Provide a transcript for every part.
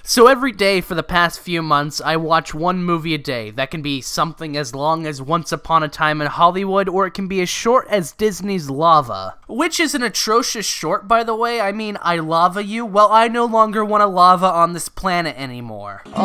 So every day for the past few months, I watch one movie a day. That can be something as long as Once Upon a Time in Hollywood, or it can be as short as Disney's Lava. Which is an atrocious short, by the way. I mean, I lava you. Well, I no longer want to lava on this planet anymore. I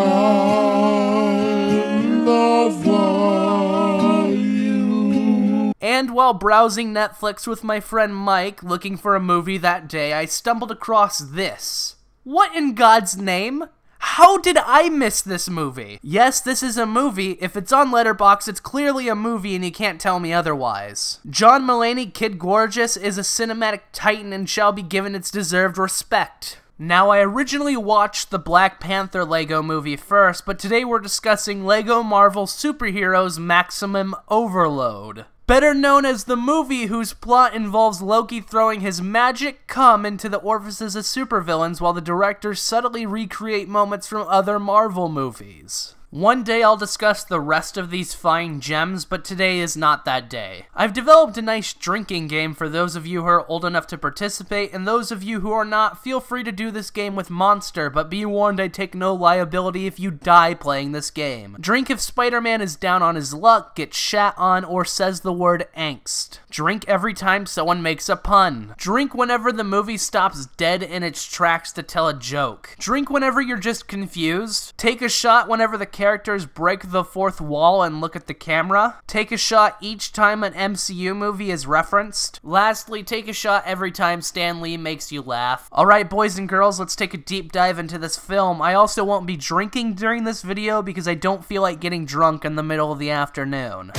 lava you. And while browsing Netflix with my friend Mike, looking for a movie that day, I stumbled across this. What in God's name? How did I miss this movie? Yes, this is a movie. If it's on Letterboxd, it's clearly a movie and you can't tell me otherwise. John Mulaney, Kid Gorgeous, is a cinematic titan and shall be given its deserved respect. Now, I originally watched the Black Panther Lego movie first, but today we're discussing Lego Marvel Superheroes Maximum Overload. Better known as the movie whose plot involves Loki throwing his magic cum into the orifices of supervillains while the directors subtly recreate moments from other Marvel movies. One day I'll discuss the rest of these fine gems, but today is not that day. I've developed a nice drinking game for those of you who are old enough to participate, and those of you who are not, feel free to do this game with Monster, but be warned I take no liability if you die playing this game. Drink if Spider-Man is down on his luck, gets shat on, or says the word angst. Drink every time someone makes a pun. Drink whenever the movie stops dead in its tracks to tell a joke. Drink whenever you're just confused. Take a shot whenever the characters break the fourth wall and look at the camera. Take a shot each time an MCU movie is referenced. Lastly, take a shot every time Stan Lee makes you laugh. Alright boys and girls, let's take a deep dive into this film. I also won't be drinking during this video because I don't feel like getting drunk in the middle of the afternoon.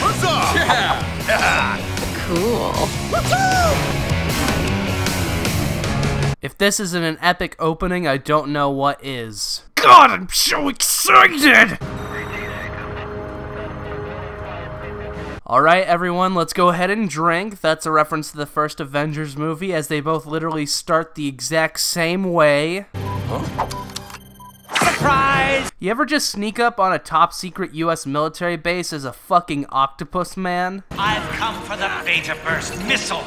What's up? Yeah. Cool. If this isn't an epic opening, I don't know what is. God, I'm so excited! Alright everyone, let's go ahead and drink. That's a reference to the first Avengers movie, as they both literally start the exact same way. Huh? Surprise! You ever just sneak up on a top secret US military base as a fucking octopus man? I've come for the beta burst missile!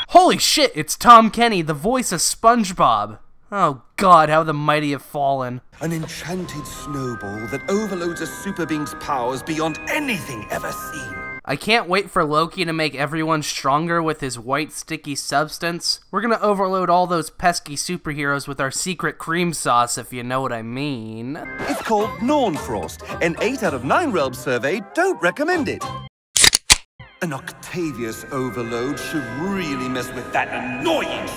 Holy shit, it's Tom Kenny, the voice of SpongeBob. Oh god, how the mighty have fallen. An enchanted snowball that overloads a super being's powers beyond anything ever seen. I can't wait for Loki to make everyone stronger with his white sticky substance. We're gonna overload all those pesky superheroes with our secret cream sauce, if you know what I mean. It's called Nornfrost, and 8 out of 9 realms surveyed don't recommend it. An Octavius overload should really mess with that annoying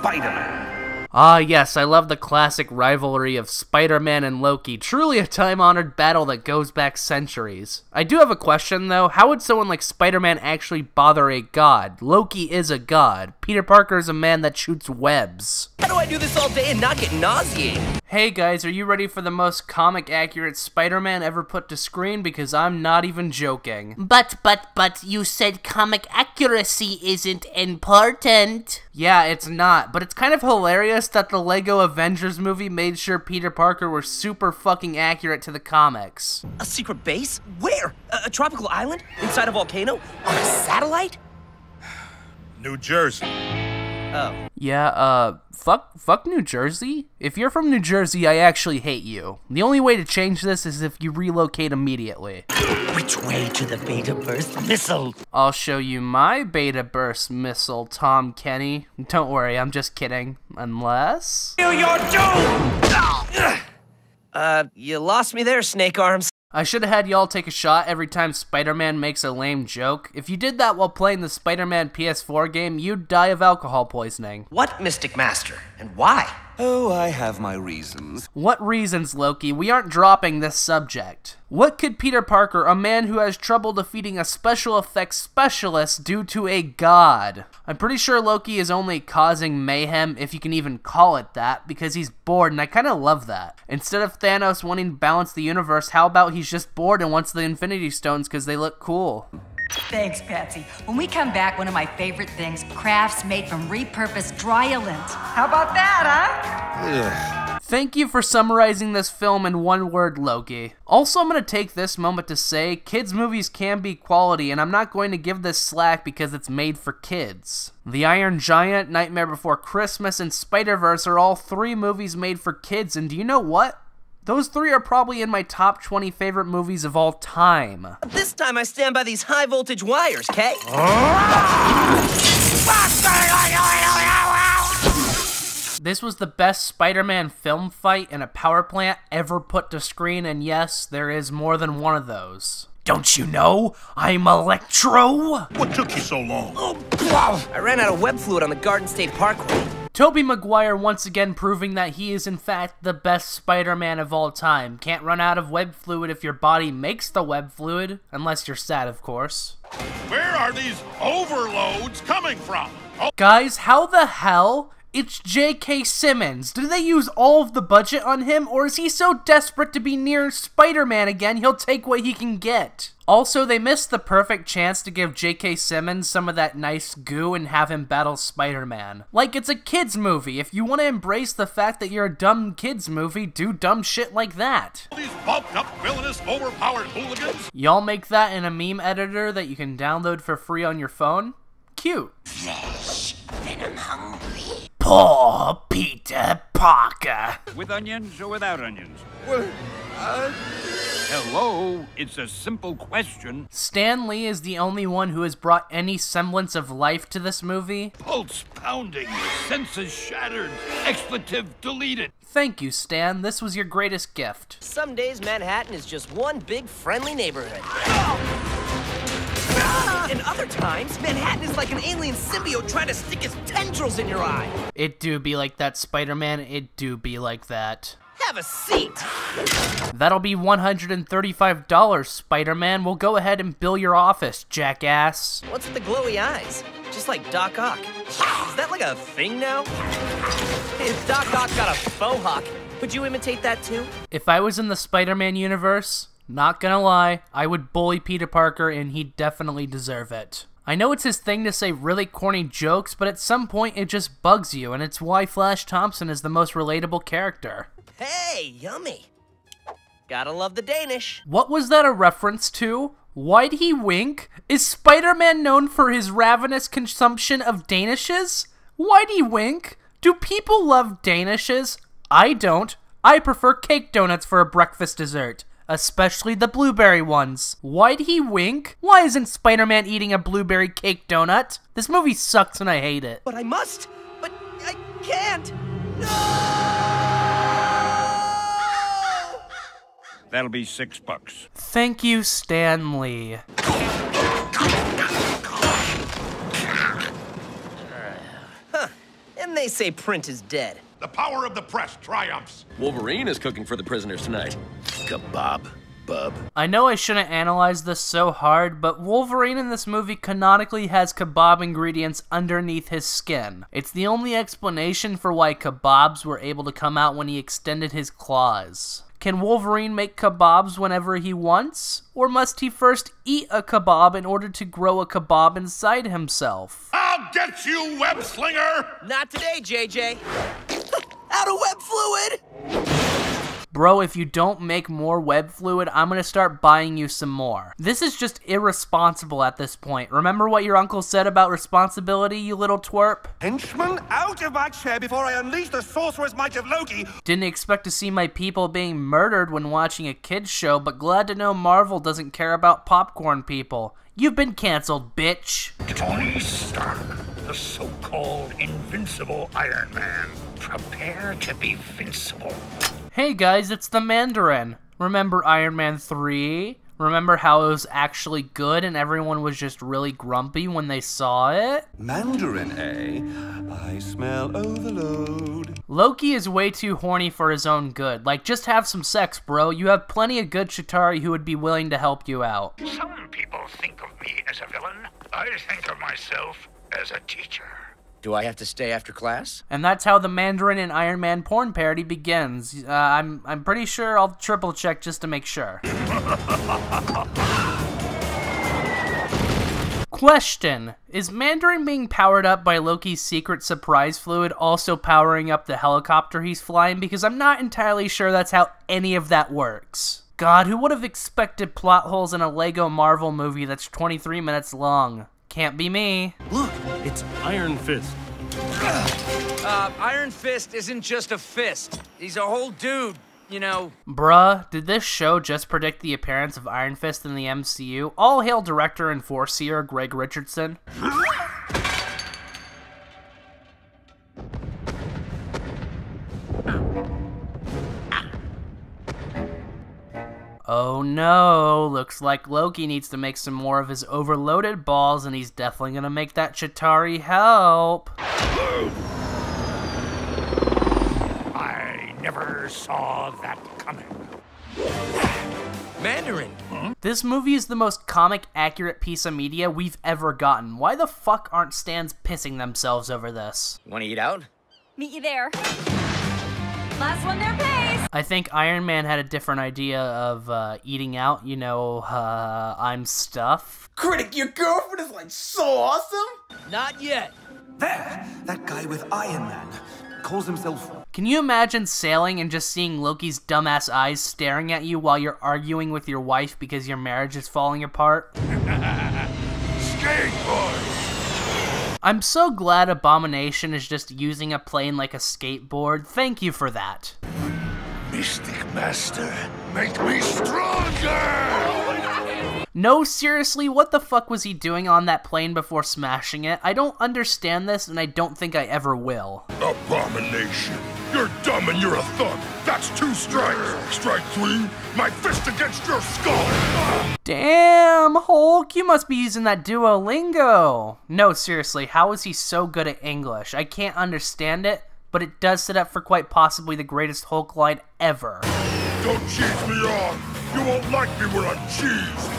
Spider-Man. Ah yes, I love the classic rivalry of Spider-Man and Loki, truly a time-honored battle that goes back centuries. I do have a question though, how would someone like Spider-Man actually bother a god? Loki is a god. Peter Parker is a man that shoots webs. How do I do this all day and not get nauseated? Hey guys, are you ready for the most comic-accurate Spider-Man ever put to screen? Because I'm not even joking. But, you said comic accuracy isn't important. Yeah, it's not, but it's kind of hilarious that the Lego Avengers movie made sure Peter Parker was super fucking accurate to the comics. A secret base? Where? A tropical island? Inside a volcano? On a satellite? New Jersey. Oh. Yeah, fuck New Jersey? If you're from New Jersey, I actually hate you. The only way to change this is if you relocate immediately. Which way to the beta burst missile? I'll show you my beta burst missile, Tom Kenny. Don't worry, I'm just kidding. Unless... You're doomed! You lost me there, Snake Arms. I should have had y'all take a shot every time Spider-Man makes a lame joke. If you did that while playing the Spider-Man PS4 game, you'd die of alcohol poisoning. What Mystic Master? And why? Oh, I have my reasons. What reasons, Loki? We aren't dropping this subject. What could Peter Parker, a man who has trouble defeating a special effects specialist, do to a god? I'm pretty sure Loki is only causing mayhem, if you can even call it that, because he's bored, and I kinda love that. Instead of Thanos wanting to balance the universe, how about he's just bored and wants the Infinity Stones because they look cool? Thanks, Patsy. When we come back, one of my favorite things, crafts made from repurposed dryolent. How about that, huh? Ugh. Thank you for summarizing this film in one word, Loki. Also, I'm going to take this moment to say, kids' movies can be quality, and I'm not going to give this slack because it's made for kids. The Iron Giant, Nightmare Before Christmas, and Spider-Verse are all 3 movies made for kids, and do you know what? Those 3 are probably in my top 20 favorite movies of all time. This time I stand by these high-voltage wires, Kay? This was the best Spider-Man film fight in a power plant ever put to screen, and yes, there is more than one of those. Don't you know? I'm Electro! What took you so long? I ran out of web fluid on the Garden State Parkway. Tobey Maguire once again proving that he is in fact the best Spider-Man of all time. Can't run out of web fluid if your body makes the web fluid, unless you're sad, of course. Where are these overloads coming from? Oh. Guys, how the hell? It's J.K. Simmons. Did they use all of the budget on him, or is he so desperate to be near Spider-Man again he'll take what he can get? Also, they missed the perfect chance to give J.K. Simmons some of that nice goo and have him battle Spider-Man. Like, it's a kid's movie. If you want to embrace the fact that you're a dumb kid's movie, do dumb shit like that. These bulked up, villainous, overpowered hooligans? Y'all make that in a meme editor that you can download for free on your phone? Cute. Flesh, venom hungry. Poor Peter Parker. With onions or without onions? Well, Hello, it's a simple question. Stan Lee is the only one who has brought any semblance of life to this movie. Pulse pounding, senses shattered, expletive deleted. Thank you, Stan. This was your greatest gift. Some days Manhattan is just one big friendly neighborhood. And other times, Manhattan is like an alien symbiote trying to stick his tendrils in your eye. It do be like that, Spider-Man. It do be like that. Have a seat. That'll be $135, Spider-Man. We'll go ahead and bill your office, jackass. What's with the glowy eyes? Just like Doc Ock. Is that like a thing now? If Doc Ock got a faux hawk, would you imitate that too? If I was in the Spider-Man universe, not gonna lie, I would bully Peter Parker and he'd definitely deserve it. I know it's his thing to say really corny jokes, but at some point it just bugs you, and it's why Flash Thompson is the most relatable character. Hey, yummy. Gotta love the Danish. What was that a reference to? Why'd he wink? Is Spider-Man known for his ravenous consumption of Danishes? Why'd he wink? Do people love Danishes? I don't. I prefer cake donuts for a breakfast dessert. Especially the blueberry ones. Why'd he wink? Why isn't Spider-Man eating a blueberry cake donut? This movie sucks and I hate it. But I must. But I can't. No! That'll be $6. Thank you, Stan Lee. Huh. And they say print is dead. The power of the press triumphs. Wolverine is cooking for the prisoners tonight. Kebab, bub. I know I shouldn't analyze this so hard, but Wolverine in this movie canonically has kebab ingredients underneath his skin. It's the only explanation for why kebabs were able to come out when he extended his claws. Can Wolverine make kebabs whenever he wants? Or must he first eat a kebab in order to grow a kebab inside himself? I'll get you, web slinger! Not today, JJ. Out of web fluid! Bro, if you don't make more web fluid, I'm gonna start buying you some more. This is just irresponsible at this point. Remember what your uncle said about responsibility, you little twerp? henchman, out of my chair before I unleash the sorcerer's might of Loki! Didn't expect to see my people being murdered when watching a kids show, but glad to know Marvel doesn't care about popcorn people. You've been canceled, bitch. Tony Stark, the so-called invincible Iron Man. Prepare to be vincible. Hey guys, it's the Mandarin. Remember Iron Man 3? Remember how it was actually good and everyone was just really grumpy when they saw it? Mandarin, eh? I smell overload. Loki is way too horny for his own good. Like, just have some sex, bro. You have plenty of good Chitauri who would be willing to help you out. Some people think of me as a villain. I think of myself as a teacher. Do I have to stay after class? And that's how the Mandarin and Iron Man porn parody begins. I'm pretty sure I'll triple check just to make sure. Question: is Mandarin being powered up by Loki's secret surprise fluid also powering up the helicopter he's flying? Because I'm not entirely sure that's how any of that works. God, who would have expected plot holes in a Lego Marvel movie that's 23 minutes long? Can't be me. Look, it's Iron Fist. Iron Fist isn't just a fist. He's a whole dude, you know. Bruh, did this show just predict the appearance of Iron Fist in the MCU? All hail director and foreseer Greg Richardson. Oh no, looks like Loki needs to make some more of his overloaded balls, and he's definitely gonna make that Chitauri help. I never saw that coming. Mandarin. This movie is the most comic-accurate piece of media we've ever gotten. Why the fuck aren't stans pissing themselves over this? Wanna eat out? Meet you there. Last one there pays. I think Iron Man had a different idea of eating out, you know, I'm stuff. Critic, your girlfriend is like so awesome! Not yet. There! That guy with Iron Man calls himself... Can you imagine sailing and just seeing Loki's dumbass eyes staring at you while you're arguing with your wife because your marriage is falling apart? Skateboard! I'm so glad Abomination is just using a plane like a skateboard. Thank you for that. Mystic Master, make me stronger! No, seriously, what the fuck was he doing on that plane before smashing it? I don't understand this, and I don't think I ever will. Abomination, you're dumb and you're a thug. That's 2 strikes. Strike 3, my fist against your skull. Damn, Hulk, you must be using that Duolingo. No, seriously, how is he so good at English? I can't understand it, but it does set up for quite possibly the greatest Hulk line ever. Don't cheese me off. You won't like me when I'm cheesed.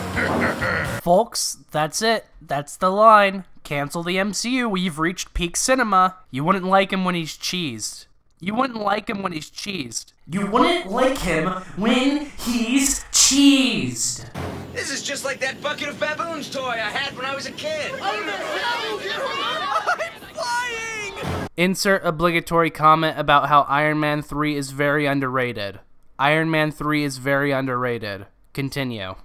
Folks, that's it. That's the line. Cancel the MCU. We've reached peak cinema. You wouldn't like him when he's cheesed. You wouldn't like him when he's cheesed. You wouldn't like him when he's cheesed. This is just like that bucket of baboons toy I had when I was a kid. I'm flying! Insert obligatory comment about how Iron Man 3 is very underrated. Iron Man 3 is very underrated. Continue.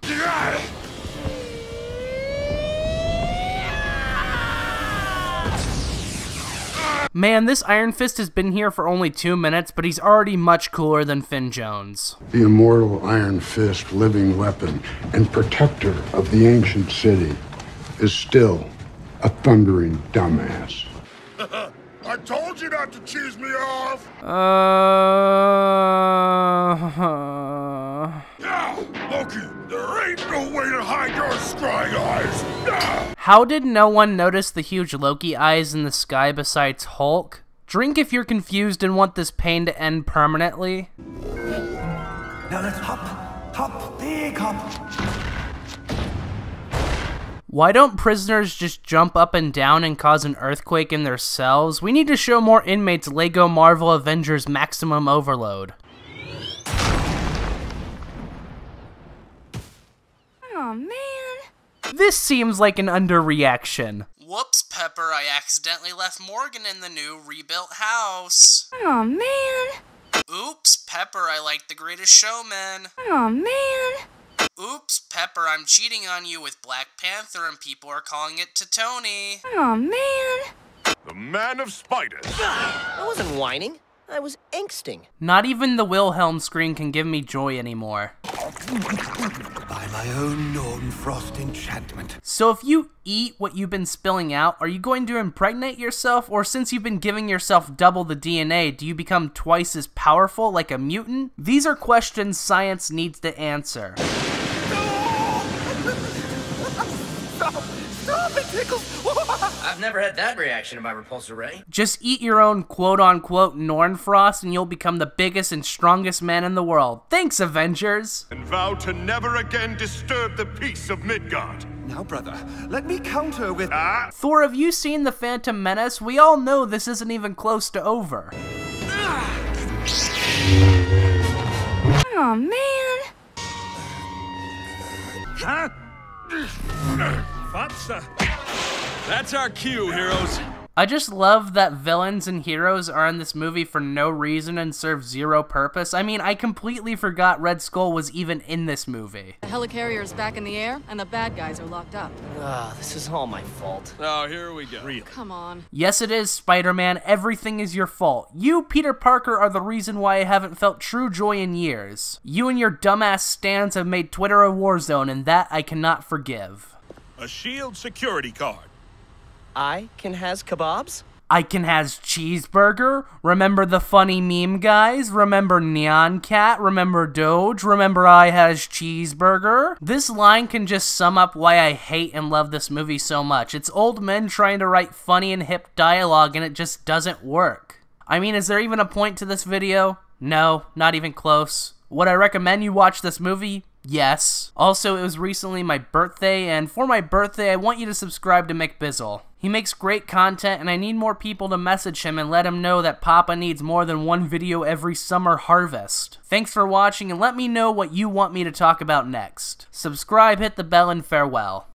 Man, this Iron Fist has been here for only 2 minutes, but he's already much cooler than Finn Jones. The immortal Iron Fist, living weapon and protector of the ancient city, is still a thundering dumbass. I told you not to cheese me off. Loki, there ain't no way to hide your scrying eyes. How did no one notice the huge Loki eyes in the sky besides Hulk? Drink if you're confused and want this pain to end permanently. Now let's hop, big hop. Why don't prisoners just jump up and down and cause an earthquake in their cells? We need to show more inmates Lego Marvel Avengers Maximum Overload. Oh man. This seems like an underreaction. Whoops, Pepper, I accidentally left Morgan in the new rebuilt house. Oh man. Oops, Pepper, I like The Greatest Showman. Oh man. Oops, Pepper, I'm cheating on you with Black Panther and people are calling it to Tony. Oh man. The Man of Spiders. I wasn't whining. I was angsting. Not even the Wilhelm screen can give me joy anymore. By my own Norn Frost enchantment. So if you eat what you've been spilling out, are you going to impregnate yourself? Or since you've been giving yourself double the DNA, do you become twice as powerful like a mutant? These are questions science needs to answer. Stop, it tickles. I've never had that reaction to my repulsor ray. Just eat your own quote-unquote Nornfrost and you'll become the biggest and strongest man in the world. Thanks, Avengers! And vow to never again disturb the peace of Midgard. Now, brother, let me counter with... Thor, have you seen The Phantom Menace? We all know this isn't even close to over. Oh man. Huh? Fatsa. That's our cue, heroes. I just love that villains and heroes are in this movie for no reason and serve zero purpose. I mean, I completely forgot Red Skull was even in this movie. The helicarrier's back in the air, and the bad guys are locked up. This is all my fault. Oh, here we go. Come on. Yes, it is, Spider-Man. Everything is your fault. You, Peter Parker, are the reason why I haven't felt true joy in years. You and your dumbass stans have made Twitter a war zone, and that I cannot forgive. A SHIELD security card. I can has kebabs? I can has cheeseburger. Remember the funny meme guys? Remember Neon Cat? Remember Doge? Remember I has cheeseburger? This line can just sum up why I hate and love this movie so much. It's old men trying to write funny and hip dialogue and it just doesn't work. I mean, is there even a point to this video? No, not even close. Would I recommend you watch this movie? Yes. Also, it was recently my birthday, and for my birthday, I want you to subscribe to McBizzle. He makes great content, and I need more people to message him and let him know that Papa needs more than one video every summer harvest. Thanks for watching, and let me know what you want me to talk about next. Subscribe, hit the bell, and farewell.